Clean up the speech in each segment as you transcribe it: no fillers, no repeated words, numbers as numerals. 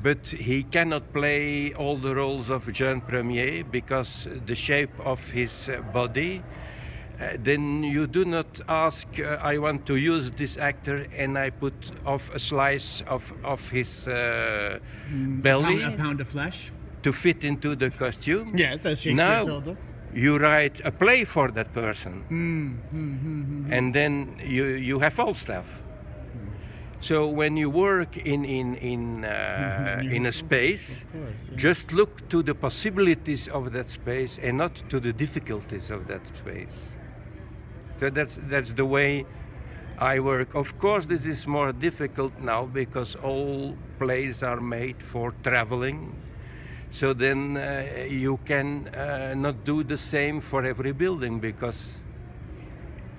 But he cannot play all the roles of Jean Premier because the shape of his body. Then you do not ask, I want to use this actor, and I put off a slice of his belly. A pound of flesh? To fit into the costume. Yes, as Shakespeare now, told us. You write a play for that person. And then you have Falstaff. So when you work in a space, course, yeah. just look to the possibilities of that space and not to the difficulties of that space. So that's the way I work. Of course, this is more difficult now because all plays are made for traveling. So then you can not do the same for every building, because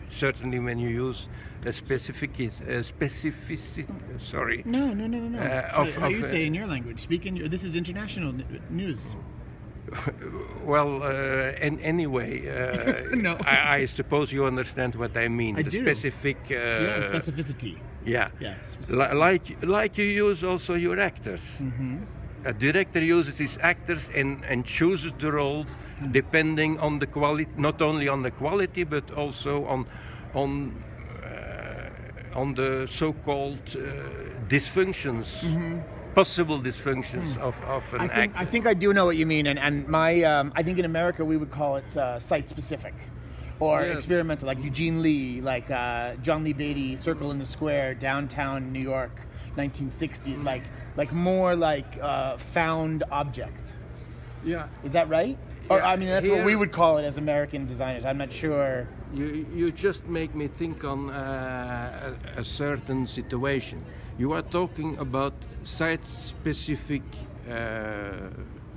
certainly when you use a specificity, sorry. No. How you say in your language? Speak in your, this is international news. Well, anyway, No. I suppose you understand what I mean. I the do. Specific. Yeah, specificity. Yeah. Yeah. Like you use also your actors. A director uses his actors and chooses the role depending on the quality, not only on the quality, but also on the so-called dysfunctions, possible dysfunctions of an actor. I think I do know what you mean, and my I think in America we would call it site-specific, or Yes. experimental, like Eugene Lee, like John Lee Beatty, Circle in the Square, downtown New York, 1960s, like more like found object. Yeah. Is that right? Or Yeah, I mean, that's what here- we would call it as American designers. I'm not sure. You just make me think on a certain situation. You are talking about site-specific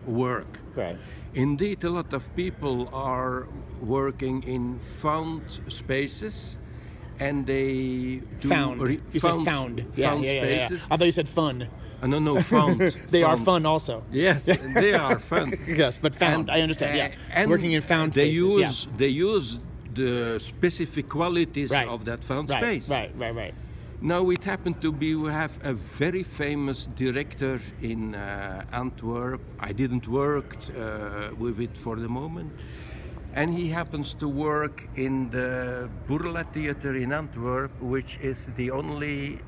work. Right. Indeed, a lot of people are working in found spaces, and they do Found. You said found. Yeah. spaces. I thought you said fun. No, found. They are found. fun also. Yes, they are fun. Yes, but found. I understand. Yeah. And Working in found they spaces. use they use the specific qualities Right. of that found Yeah. space. Right. Now it happened to be we have a very famous director in Antwerp. I didn't work with it for the moment, and he happens to work in the Burla Theater in Antwerp, which is the only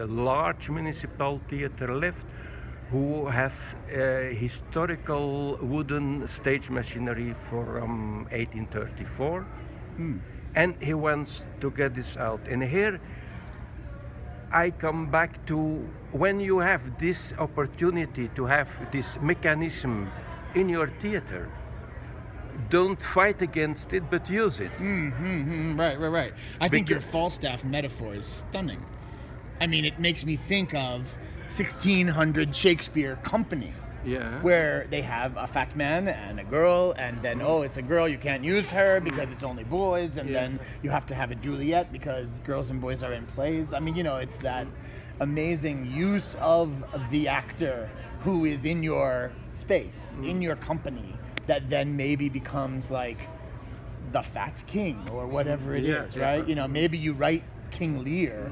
large municipal theater left who has historical wooden stage machinery from 1834. And he wants to get this out. And here I come back to when you have this opportunity to have this mechanism in your theater, don't fight against it, but use it. Right. I think your Falstaff metaphor is stunning. I mean, it makes me think of 1600 Shakespeare company. Yeah. Where they have a fat man and a girl, and then it's a girl, you can't use her because it's only boys, and then you have to have a Juliet because girls and boys are in plays. I mean, it's that amazing use of the actor who is in your space, in your company, that then maybe becomes like the fat king or whatever it is, right? Maybe you write King Lear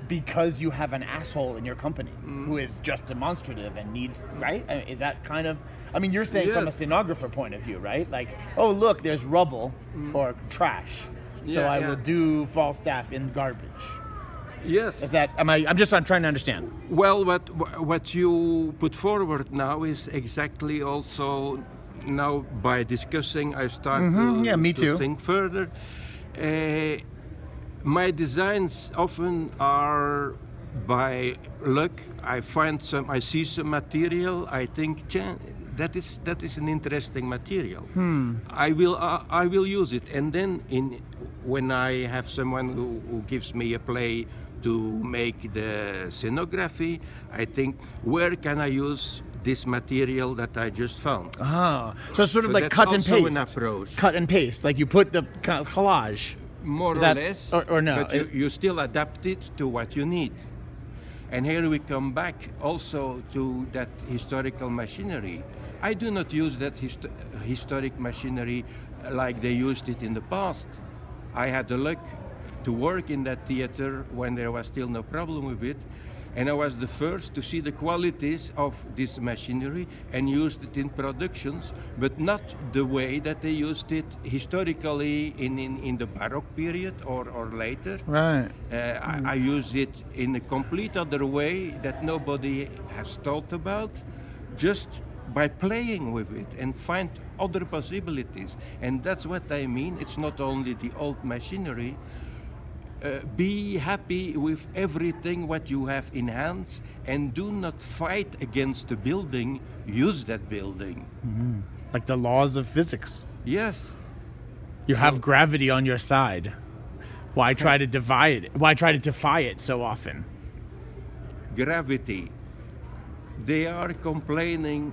because you have an asshole in your company who is just demonstrative and needs, right? Is that kind of, I mean, you're saying from a scenographer point of view, right? Like, oh, look, there's rubble or trash. So I will do Falstaff in garbage. Yes. Is that, I'm trying to understand. Well, what you put forward now is exactly also, now by discussing, I start to think further. My designs often are by luck. I see some material. I think that is an interesting material. I will use it, and then when I have someone who gives me a play to make the scenography, I think, where can I use this material that I just found? So it's sort of like cut and paste. An approach. Cut and paste, like you put the collage. More or less, or no? But you still adapt it to what you need. And here we come back also to that historical machinery. I do not use that historic machinery like they used it in the past. I had the luck to work in that theater when there was still no problem with it. And I was the first to see the qualities of this machinery and used it in productions, but not the way that they used it historically in the Baroque period or later. Right. I use it in a complete other way that nobody has thought about, just by playing with it and find other possibilities. And that's what I mean. It's not only the old machinery. Be happy with everything what you have in hands, and do not fight against the building. Use that building. Mm-hmm. Like the laws of physics. Yes. You have gravity on your side. Why try to divide it? Why try to defy it so often? Gravity. They are complaining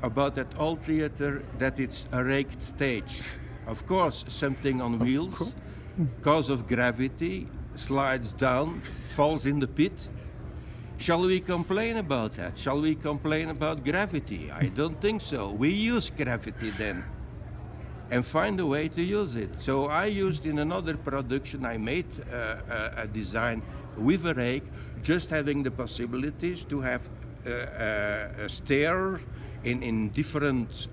about that old theater that it's a raked stage. Of course, something on wheels. Because of gravity, slides down, falls in the pit. Shall we complain about that? Shall we complain about gravity? I don't think so. We use gravity then and find a way to use it. So I used in another production, I made a design with a rake, just having the possibilities to have a stair in different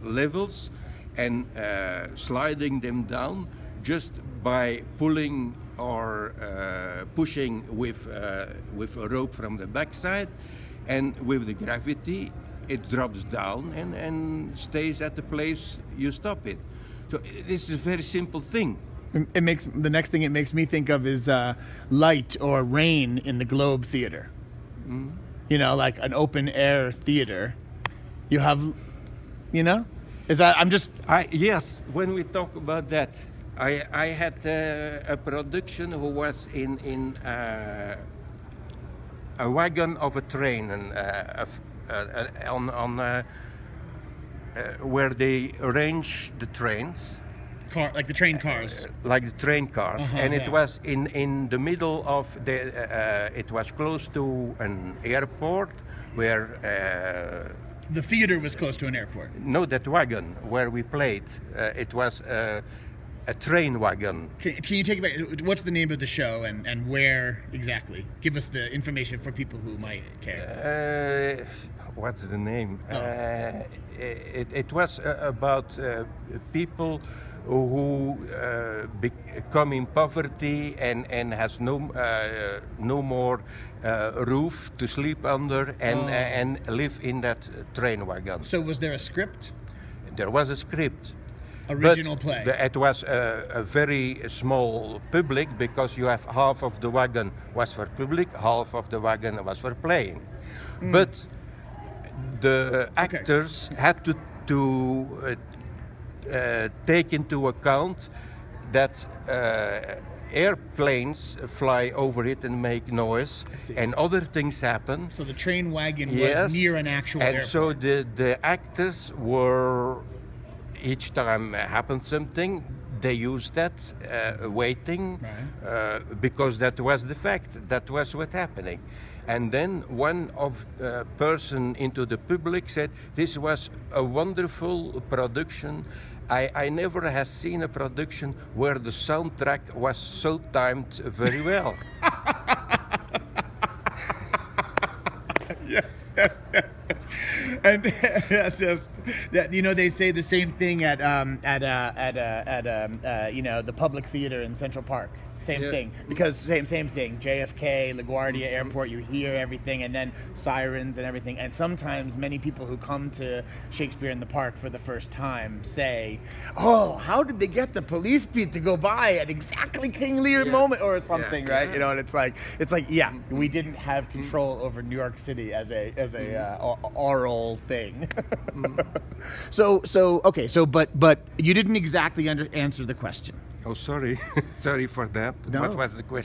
levels and sliding them down just by pulling or pushing with a rope from the backside, and with the gravity it drops down and stays at the place you stop it. So this is a very simple thing. It makes the next thing it makes me think of is light or rain in the Globe Theater. Mm-hmm. You know, like an open air theater. You have, you know, is that yes. When we talk about that, I had a production who was in a wagon of a train and where they arrange the trains. Like the train cars. Like the train cars, and it was in the middle of the. It was close to an airport where. The theater was close to an airport. No, that wagon where we played. It was a train wagon. Can you take it back? What's the name of the show and where exactly? Give us the information for people who might care. What's the name? It was about people who become in poverty and has no more roof to sleep under and live in that train wagon. So was there a script? There was a script. Original play. It was a very small public, because you have half of the wagon was for public, half of the wagon was for playing. But the actors had to take into account that airplanes fly over it and make noise, and other things happen. So the train wagon was near an actual airport. And so the actors were, each time happened something, they used that waiting, because that was the fact, that was what happening. And then one of person into the public said, this was a wonderful production. I never have seen a production where the soundtrack was so timed very well. Yes. And yes. You know, they say the same thing at you know, the public theater in Central Park. Same thing, because same thing. JFK, LaGuardia Airport, you hear everything, and then sirens and everything. And sometimes many people who come to Shakespeare in the Park for the first time say, "Oh, how did they get the police beat to go by at exactly King Lear moment or something?" Right? You know, and it's like, yeah, we didn't have control over New York City as a oral thing. So but you didn't exactly answer the question. Oh, sorry. Sorry for that. No. What was the question?